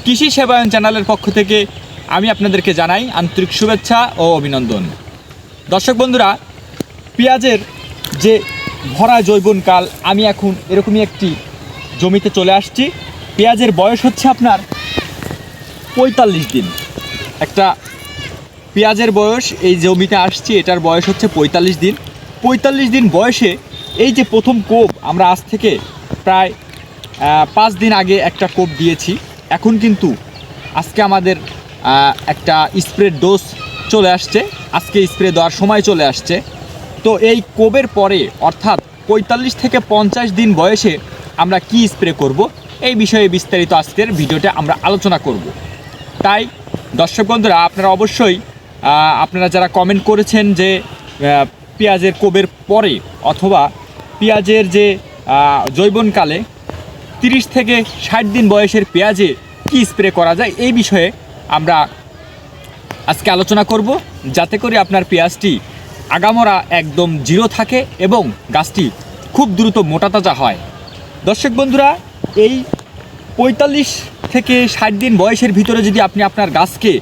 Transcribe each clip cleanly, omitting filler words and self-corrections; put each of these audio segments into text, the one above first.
কৃষি সেবায়ন চ্যানেলের পক্ষ থেকে আমি আপনাদেরকে জানাই আন্তরিক শুভেচ্ছা ও অভিনন্দন। দর্শক বন্ধুরা, পেঁয়াজের যে ভরা যৌবনকাল, আমি এখন এরকমই একটি জমিতে চলে আসছি। পেঁয়াজের বয়স হচ্ছে আপনার ৪৫ দিন। একটা পেঁয়াজের বয়স, এই জমিতে আসছি, এটার বয়স হচ্ছে ৪৫ দিন। ৪৫ দিন বয়সে এই যে প্রথম কোপ, আমরা আজ থেকে প্রায় 5 দিন আগে একটা কোপ দিয়েছি। এখন কিন্তু আজকে আমাদের একটা স্প্রে ডোজ চলে আসছে, আজকে স্প্রে দেওয়ার সময় চলে আসছে। তো এই কোপের পরে অর্থাৎ ৪৫ থেকে ৫০ দিন বয়সে আমরা কি স্প্রে করব, এই বিষয়ে বিস্তারিত আজকের ভিডিওতে আমরা আলোচনা করব। তাই দর্শক বন্ধুরা, আপনারা অবশ্যই আপনারা যারা কমেন্ট করেছেন যে পেঁয়াজের কোপের পরে অথবা পেঁয়াজের যে যৌবনকালে 30 থেকে 60 দিন বয়সের পেঁয়াজে কি স্প্রে করা যায়, এই বিষয়ে আমরা আজকে আলোচনা করব, যাতে করে আপনার পেঁয়াজটি আগামরা একদম জিরো থাকে এবং গাছটি খুব দ্রুত মোটা তাজা হয়। দর্শক বন্ধুরা, এই ৪৫ থেকে ৬০ দিন বয়সের ভিতরে যদি আপনি আপনার গাছকে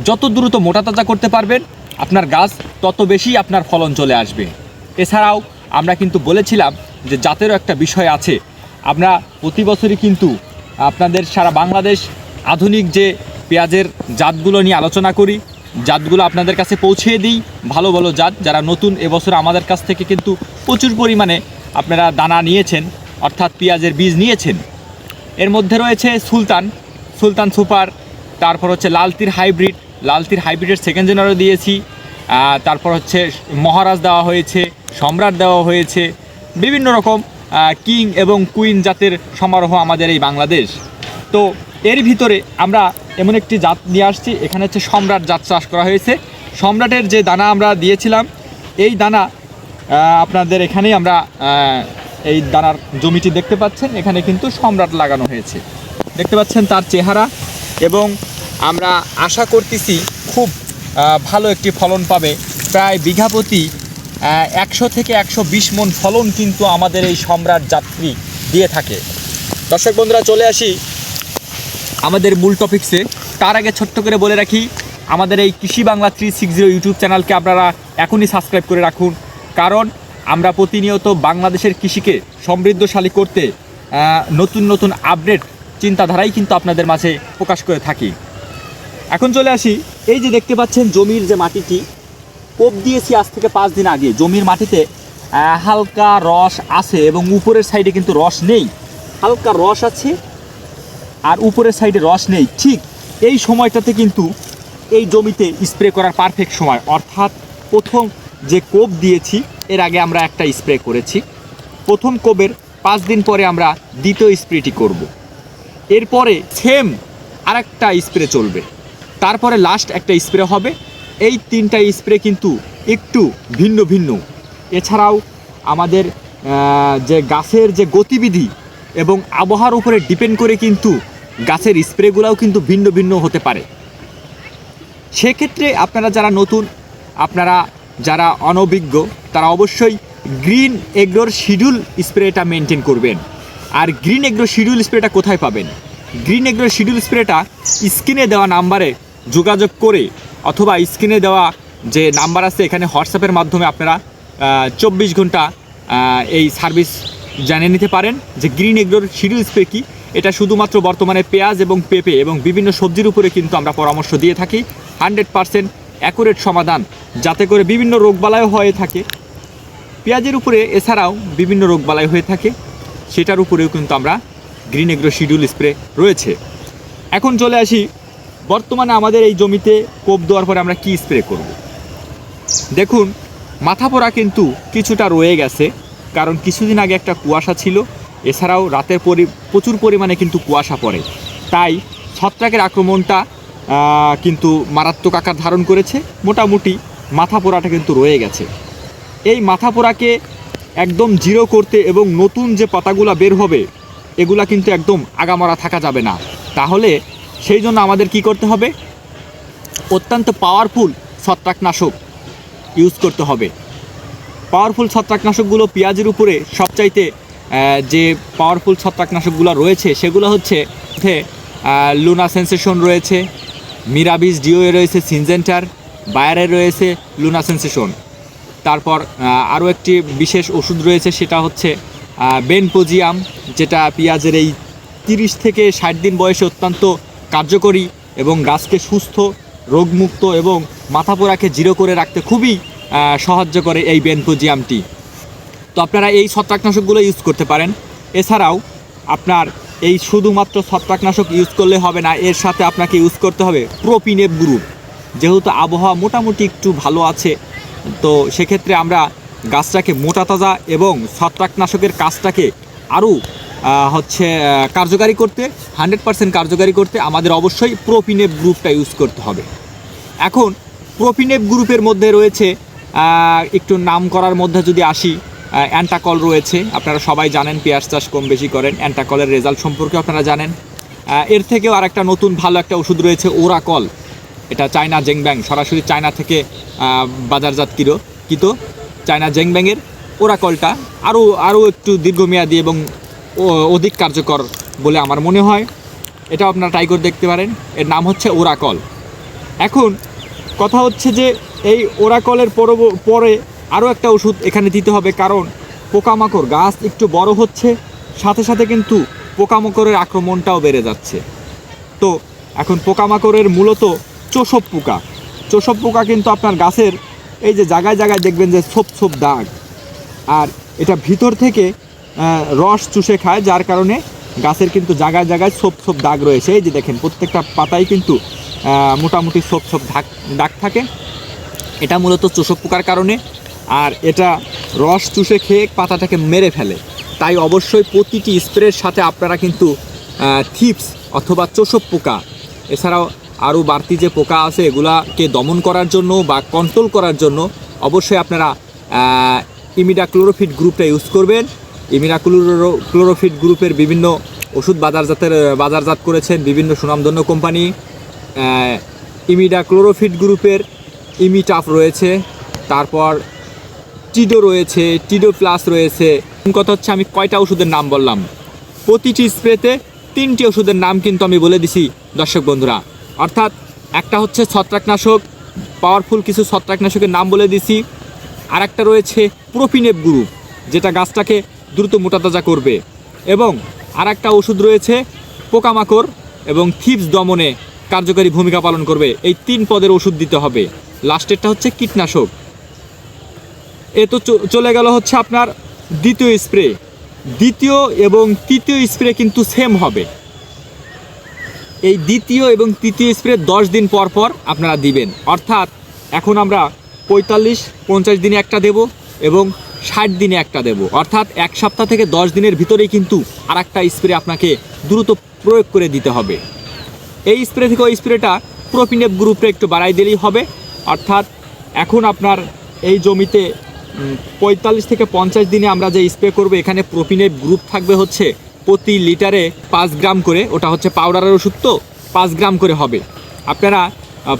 যত দ্রুত মোটা তাজা করতে পারবেন, আপনার গাছ তত বেশি আপনার ফলন চলে আসবে। এছাড়াও আমরা কিন্তু বলেছিলাম যে জাতেরও একটা বিষয় আছে। আমরা প্রতি বছরই কিন্তু আপনাদের সারা বাংলাদেশ আধুনিক যে পেঁয়াজের জাতগুলো নিয়ে আলোচনা করি, জাতগুলো আপনাদের কাছে পৌঁছিয়ে দিই, ভালো ভালো জাত। যারা নতুন এবছর আমাদের কাছ থেকে কিন্তু প্রচুর পরিমাণে আপনারা দানা নিয়েছেন, অর্থাৎ পেঁয়াজের বীজ নিয়েছেন। এর মধ্যে রয়েছে সুলতান সুপার, তারপর হচ্ছে লালতির হাইব্রিডের সেকেন্ড জেনারেল দিয়েছি, তারপর হচ্ছে মহারাজ দেওয়া হয়েছে, সম্রাট দেওয়া হয়েছে, বিভিন্ন রকম কিং এবং কুইন জাতের সমারোহ আমাদের এই বাংলাদেশ। তো এর ভিতরে আমরা এমন একটি জাত নিয়ে আসছি, এখানে হচ্ছে সম্রাট জাত চাষ করা হয়েছে। সম্রাটের যে দানা আমরা দিয়েছিলাম, এই দানা আপনাদের এখানেই আমরা এই দানার জমিটি দেখতে পাচ্ছেন, এখানে কিন্তু সম্রাট লাগানো হয়েছে, দেখতে পাচ্ছেন তার চেহারা। এবং আমরা আশা করতেছি খুব ভালো একটি ফলন পাবে। প্রায় বিঘা প্রতি 100 থেকে 120 মণ ফলন কিন্তু আমাদের এই সম্রাট জাতটি দিয়ে থাকে। দর্শক বন্ধুরা, চলে আসি আমাদের মূল টপিকসে। তার আগে ছোট্ট করে বলে রাখি, আমাদের এই কৃষি বাংলা 360 ইউটিউব চ্যানেলকে আপনারা এখনই সাবস্ক্রাইব করে রাখুন, কারণ আমরা প্রতিনিয়ত বাংলাদেশের কৃষিকে সমৃদ্ধশালী করতে নতুন নতুন আপডেট চিন্তাধারাই কিন্তু আপনাদের মাঝে প্রকাশ করে থাকি। এখন চলে আসি, এই যে দেখতে পাচ্ছেন জমির যে মাটিটি কোপ দিয়েছি আজ থেকে 5 দিন আগে, জমির মাটিতে হালকা রস আছে এবং উপরের সাইডে কিন্তু রস নেই, হালকা রস আছে আর উপরের সাইডে রস নেই। ঠিক এই সময়টাতে কিন্তু এই জমিতে স্প্রে করার পারফেক্ট সময়, অর্থাৎ প্রথম যে কোপ দিয়েছি এর আগে আমরা একটা স্প্রে করেছি, প্রথম কোপের 5 দিন পরে আমরা দ্বিতীয় স্প্রেটি করব। এরপরে সেম আরেকটা স্প্রে চলবে, তারপরে লাস্ট একটা স্প্রে হবে। এই 3টা স্প্রে কিন্তু একটু ভিন্ন ভিন্ন। এছাড়াও আমাদের যে গাছের যে গতিবিধি এবং আবহাওয়ার উপরে ডিপেন্ড করে কিন্তু গাছের স্প্রেগুলোও কিন্তু ভিন্ন ভিন্ন হতে পারে। সেক্ষেত্রে আপনারা যারা নতুন, আপনারা যারা অনভিজ্ঞ, তারা অবশ্যই গ্রিন এগ্রোর শিডিউল স্প্রেটা মেনটেন করবেন। আর গ্রিন এগ্রো শিডিউল স্প্রেটা কোথায় পাবেন? গ্রিন এগ্রো শিডিউল স্প্রেটা স্ক্রিনে দেওয়া নাম্বারে যোগাযোগ করে অথবা স্ক্রিনে দেওয়া যে নাম্বার আছে, এখানে হোয়াটসঅ্যাপের মাধ্যমে আপনারা 24 ঘন্টা এই সার্ভিস জানিয়ে নিতে পারেন যে গ্রিন এগ্রোর শিডিউল স্প্রে কী। এটা শুধুমাত্র বর্তমানে পেঁয়াজ এবং পেঁপে এবং বিভিন্ন সবজির উপরে কিন্তু আমরা পরামর্শ দিয়ে থাকি। 100% অ্যাকুরেট সমাধান, যাতে করে বিভিন্ন রোগবালাই হয়ে থাকে পেঁয়াজের উপরে, এছাড়াও বিভিন্ন রোগবালাই হয়ে থাকে, সেটার উপরেও কিন্তু আমরা গ্রিন এগ্রো শিডিউল স্প্রে রয়েছে। এখন চলে আসি, বর্তমানে আমাদের এই জমিতে কোপ দেওয়ার পরে আমরা কি স্প্রে করব। দেখুন, মাথা পোড়া কিন্তু কিছুটা রয়ে গেছে, কারণ কিছুদিন আগে একটা কুয়াশা ছিল, এছাড়াও রাতের প্রচুর পরিমাণে কিন্তু কুয়াশা পড়ে, তাই ছত্রাকের আক্রমণটা কিন্তু মারাত্মক আকার ধারণ করেছে। মোটামুটি মাথা পোড়াটা কিন্তু রয়ে গেছে। এই মাথা পোড়াকে একদম জিরো করতে এবং নতুন যে পাতাগুলা বের হবে, এগুলা কিন্তু একদম আগামরা থাকা যাবে না। তাহলে সেই জন্য আমাদের কি করতে হবে? অত্যন্ত পাওয়ারফুল ছত্রাকনাশক ইউজ করতে হবে। পাওয়ারফুল ছত্রাকনাশকগুলো পেঁয়াজের উপরে সবচাইতে যে পাওয়ারফুল ছত্রাকনাশকগুলো রয়েছে সেগুলো হচ্ছে লুনা সেন্সেশন রয়েছে, মিরাবিজ ডিওয়ে রয়েছে সিনজেন্টার, বায়ারে রয়েছে লুনা সেন্সেশন। তারপর আরও একটি বিশেষ ওষুধ রয়েছে, সেটা হচ্ছে বেনপোজিয়াম, যেটা পেঁয়াজের এই 30 থেকে 60 দিন বয়সে অত্যন্ত কার্যকরী এবং গাছকে সুস্থ, রোগমুক্ত এবং মাথা পোড়াকে জিরো করে রাখতে খুবই সাহায্য করে এই বেনপোজিয়ামটি। তো আপনারা এই ছত্রাকনাশকগুলো ইউজ করতে পারেন। এছাড়াও আপনার এই শুধুমাত্র ছত্রাকনাশক ইউজ করলে হবে না, এর সাথে আপনাকে ইউজ করতে হবে প্রোপিনেপ গ্রুপ। যেহেতু আবহাওয়া মোটামুটি একটু ভালো আছে, তো সেক্ষেত্রে আমরা গাছটাকে মোটা তাজা এবং ছত্রাকনাশকের কাজটাকে আরও কার্যকারী করতে, 100% কার্যকারী করতে আমাদের অবশ্যই প্রোপিনেপ গ্রুপটা ইউজ করতে হবে। এখন প্রোপিনেপ গ্রুপের মধ্যে রয়েছে একটু নাম করার মধ্যে যদি আসি, অ্যান্টাকল রয়েছে। আপনারা সবাই জানেন, পেঁয়াজ চাষ কম বেশি করেন, অ্যান্টাকলের রেজাল্ট সম্পর্কে আপনারা জানেন। এর থেকেও আর একটা নতুন ভালো একটা ওষুধ রয়েছে ওরাকল। এটা চায়না জেংব্যাং, সরাসরি চায়না থেকে বাজারজাতকৃত চায়না জেংব্যাংয়ের ওরাকলটা আরও একটু দীর্ঘমেয়াদী এবং অধিক কার্যকর বলে আমার মনে হয়। এটাও আপনারা ট্রাই করে দেখতে পারেন। এর নাম হচ্ছে ওরাকল। এখন কথা হচ্ছে যে এই ওরাকলের পরে আরও একটা ওষুধ এখানে দিতে হবে, কারণ পোকামাকড়, গাছ একটু বড় হচ্ছে, সাথে সাথে কিন্তু পোকামাকড়ের আক্রমণটাও বেড়ে যাচ্ছে। তো এখন পোকামাকড়ের মূলত চোষক পোকা কিন্তু আপনার গাছের এই যে জায়গায় জায়গায় দেখবেন যে ছোপ দাগ, আর এটা ভিতর থেকে রস চুষে খায়, যার কারণে গাছের কিন্তু জায়গায় জায়গায় ছোপ দাগ রয়েছে। এই যে দেখেন প্রত্যেকটা পাতায় কিন্তু মোটামুটি ছোপ দাগ থাকে। এটা মূলত চোষক পোকার কারণে, আর এটা রস চুষে খেয়ে পাতাটাকে মেরে ফেলে। তাই অবশ্যই প্রতিটি স্প্রের সাথে আপনারা কিন্তু থিপস অথবা চোষক পোকা, এছাড়াও আরও বাড়তি যে পোকা আছে এগুলাকে দমন করার জন্য বা কন্ট্রোল করার জন্য অবশ্যই আপনারা ইমিডাক্লোরোফিট গ্রুপটা ইউজ করবেন। ইমিডাক্লোরোফিট গ্রুপের বিভিন্ন ওষুধ বাজারজাত করেছেন বিভিন্ন সুনামধন্য কোম্পানি। ইমিডাক্লোরোফিট গ্রুপের ইমিটাফ রয়েছে, তারপর টিডো রয়েছে, টিডো প্লাস রয়েছে। কথা হচ্ছে আমি কয়টা ওষুধের নাম বললাম, প্রতিটি স্প্রেতে 3টি ওষুধের নাম কিন্তু আমি বলে দিছি দর্শক বন্ধুরা। অর্থাৎ একটা হচ্ছে ছত্রাকনাশক, পাওয়ারফুল কিছু ছত্রাকনাশকের নাম বলে দিছি। আর একটা রয়েছে প্রোপিনেপ গ্রুপ, যেটা গাছটাকে দ্রুত মোটাতাজা করবে। এবং আর একটা ওষুধ রয়েছে পোকামাকড় এবং থিপস দমনে কার্যকারী ভূমিকা পালন করবে। এই 3 পদের ওষুধ দিতে হবে। লাস্টেরটা হচ্ছে কীটনাশক। এ তো চলে গেল হচ্ছে আপনার দ্বিতীয় স্প্রে। দ্বিতীয় এবং তৃতীয় স্প্রে কিন্তু সেম হবে। এই দ্বিতীয় এবং তৃতীয় স্প্রে 10 দিন পর পর আপনারা দিবেন। অর্থাৎ এখন আমরা 45-50 দিনে একটা দেব এবং 60 দিনে একটা দেব। অর্থাৎ 1 সপ্তাহ থেকে 10 দিনের ভিতরেই কিন্তু আর একটা স্প্রে আপনাকে দ্রুত প্রয়োগ করে দিতে হবে। এই স্প্রে থেকে ওই স্প্রেটা প্রোপিনেপ গ্রুপটা একটু বাড়াই দিলেই হবে। অর্থাৎ এখন আপনার এই জমিতে 45 থেকে 50 দিনে আমরা যে স্প্রে করব, এখানে প্রোপিনেপ গ্রুপ থাকবে হচ্ছে প্রতি লিটারে 5 গ্রাম করে। ওটা হচ্ছে পাউডারের ওষুধ, তো 5 গ্রাম করে হবে। আপনারা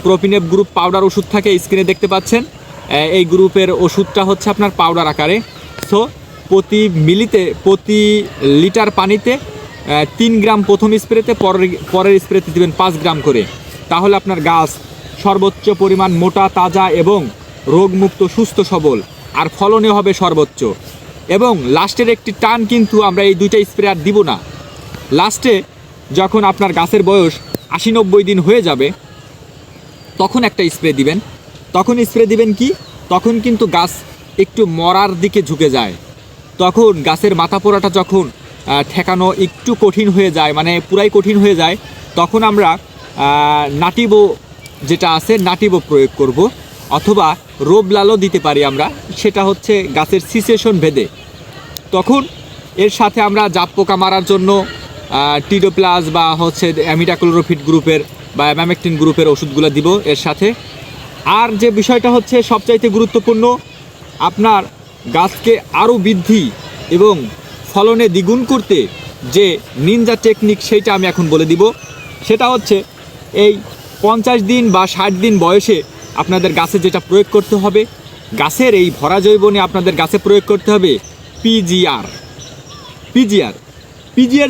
প্রোপিনেপ গ্রুপ পাউডার ওষুধ থাকে, স্ক্রিনে দেখতে পাচ্ছেন। এই গ্রুপের ওষুধটা হচ্ছে আপনার পাউডার আকারে। সো প্রতি লিটার পানিতে 3 গ্রাম প্রথম স্প্রেতে, পরের স্প্রেতে দেবেন 5 গ্রাম করে। তাহলে আপনার গাছ সর্বোচ্চ পরিমাণ মোটা তাজা এবং রোগমুক্ত সুস্থ সবল, আর ফলনে হবে সর্বোচ্চ। এবং লাস্টের একটি টান কিন্তু আমরা এই 2টা স্প্রে আর দিব না। লাস্টে যখন আপনার গাছের বয়স 80-90 দিন হয়ে যাবে, তখন একটা স্প্রে দিবেন। তখন স্প্রে দিবেন কি, তখন কিন্তু গাছ একটু মরার দিকে ঝুঁকে যায়। তখন গাছের মাথা পোড়াটা যখন ঠেকানো একটু কঠিন হয়ে যায়, মানে পুরাই কঠিন হয়ে যায়, তখন আমরা নাটিবো যেটা আছে নাটিবো প্রয়োগ করব, অথবা রোবলালও দিতে পারি আমরা। সেটা হচ্ছে গাছের সিচুয়েশন ভেদে। তখন এর সাথে আমরা জাপ পোকা মারার জন্য টিডো প্লাস বা হচ্ছে অ্যামিডাক্লোরোফিট গ্রুপের বা ম্যামেকটিন গ্রুপের ওষুধগুলো দিব এর সাথে। আর যে বিষয়টা হচ্ছে সবচাইতে গুরুত্বপূর্ণ, আপনার গাছকে আরও বৃদ্ধি এবং ফলনে দ্বিগুণ করতে যে নিনজা টেকনিক, সেইটা আমি এখন বলে দিব। সেটা হচ্ছে এই 50 দিন বা 60 দিন বয়সে আপনাদের গাছে যেটা প্রয়োগ করতে হবে, গাছের এই ভরা জৈবনে আপনাদের গাছে প্রয়োগ করতে হবে পিজিআর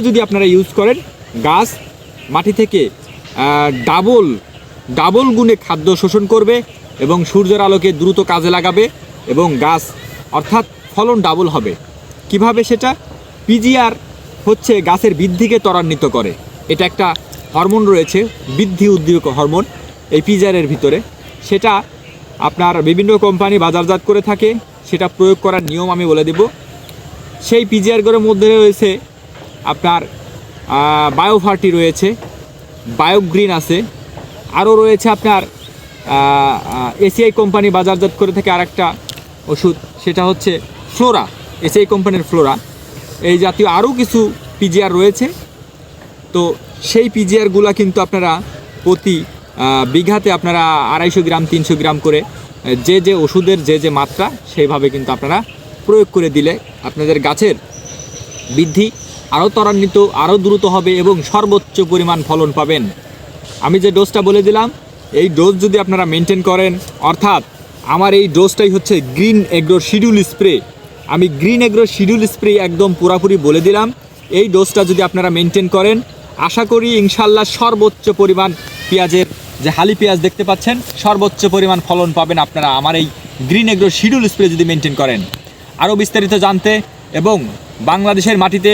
যদি আপনারা ইউজ করেন, গাছ মাটি থেকে ডাবল গুণে খাদ্য শোষণ করবে এবং সূর্যের আলোকে দ্রুত কাজে লাগাবে এবং গাছ অর্থাৎ ফলন ডাবল হবে। কিভাবে সেটা? পিজিআর হচ্ছে গাছের বৃদ্ধিকে ত্বরান্বিত করে। এটা একটা হরমোন রয়েছে, বৃদ্ধি উদ্দীপক হরমোন এই পিজিআরের ভিতরে। সেটা আপনার বিভিন্ন কোম্পানি বাজারজাত করে থাকে, সেটা প্রয়োগ করার নিয়ম আমি বলে দেব। সেই পিজিআরগুলোর মধ্যে রয়েছে আপনার বায়োফার্টি রয়েছে, বায়োগ্রিন আছে, আরও রয়েছে আপনার এসিআই কোম্পানি বাজারজাত করে থাকে আরেকটা ওষুধ, সেটা হচ্ছে ফ্লোরা, এসিআই কোম্পানির ফ্লোরা। এই জাতীয় আরও কিছু পিজিআর রয়েছে। তো সেই পিজিআরগুলো কিন্তু আপনারা প্রতি বিঘাতে আপনারা 250 গ্রাম 300 গ্রাম করে যে ওষুধের যে মাত্রা সেইভাবে কিন্তু আপনারা প্রয়োগ করে দিলে আপনাদের গাছের বৃদ্ধি আরও ত্বরান্বিত, আরও দ্রুত হবে এবং সর্বোচ্চ পরিমাণ ফলন পাবেন। আমি যে ডোজটা বলে দিলাম, এই ডোজ যদি আপনারা মেনটেন করেন, অর্থাৎ আমার এই ডোজটাই হচ্ছে গ্রিন এগ্রোর শিডিউল স্প্রে। আমি গ্রিন এগ্রোর শিডিউল স্প্রে একদম পুরাপুরি বলে দিলাম। এই ডোজটা যদি আপনারা মেনটেন করেন, আশা করি ইনশাল্লাহ সর্বোচ্চ পরিমাণ পেঁয়াজের যে হালি পেঁয়াজ দেখতে পাচ্ছেন, সর্বোচ্চ পরিমাণ ফলন পাবেন আপনারা আমার এই গ্রিন এগ্রোর শিডিউল স্প্রে যদি মেনটেন করেন। আরও বিস্তারিত জানতে এবং বাংলাদেশের মাটিতে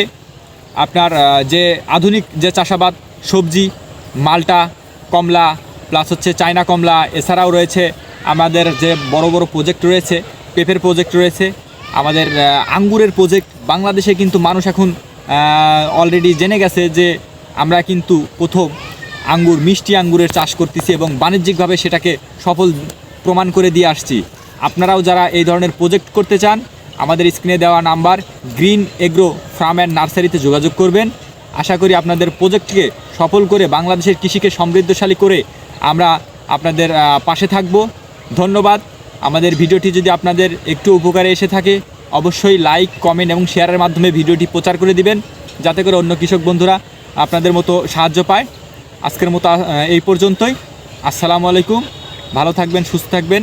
আপনার যে আধুনিক যে চাষাবাদ, সবজি, মালটা, কমলা প্লাস হচ্ছে চায়না কমলা, এছাড়াও রয়েছে আমাদের যে বড় বড় প্রজেক্ট রয়েছে, পেঁপের প্রজেক্ট রয়েছে, আমাদের আঙ্গুরের প্রজেক্ট। বাংলাদেশে কিন্তু মানুষ এখন অলরেডি জেনে গেছে যে আমরা কিন্তু প্রথম মিষ্টি আঙ্গুরের চাষ করতেছি এবং বাণিজ্যিকভাবে সেটাকে সফল প্রমাণ করে দিয়ে আসছি। আপনারাও যারা এই ধরনের প্রজেক্ট করতে চান, আমাদের স্ক্রিনে দেওয়া number green agro farm and নার্সারিতে যোগাযোগ করবেন। আশা করি আপনাদের প্রজেক্টকে সফল করে বাংলাদেশের কৃষিকে সমৃদ্ধশালী করে আমরা আপনাদের পাশে থাকব। ধন্যবাদ। আমাদের ভিডিওটি যদি আপনাদের একটু উপকারে এসে থাকে, অবশ্যই লাইক, কমেন্ট এবং শেয়ারের মাধ্যমে ভিডিওটি প্রচার করে দিবেন, যাতে করে অন্য কৃষক বন্ধুরা আপনাদের মতো সাহায্য পায়। আজকের মতো এই পর্যন্তই। আসসালামু আলাইকুম। ভালো থাকবেন, সুস্থ থাকবেন।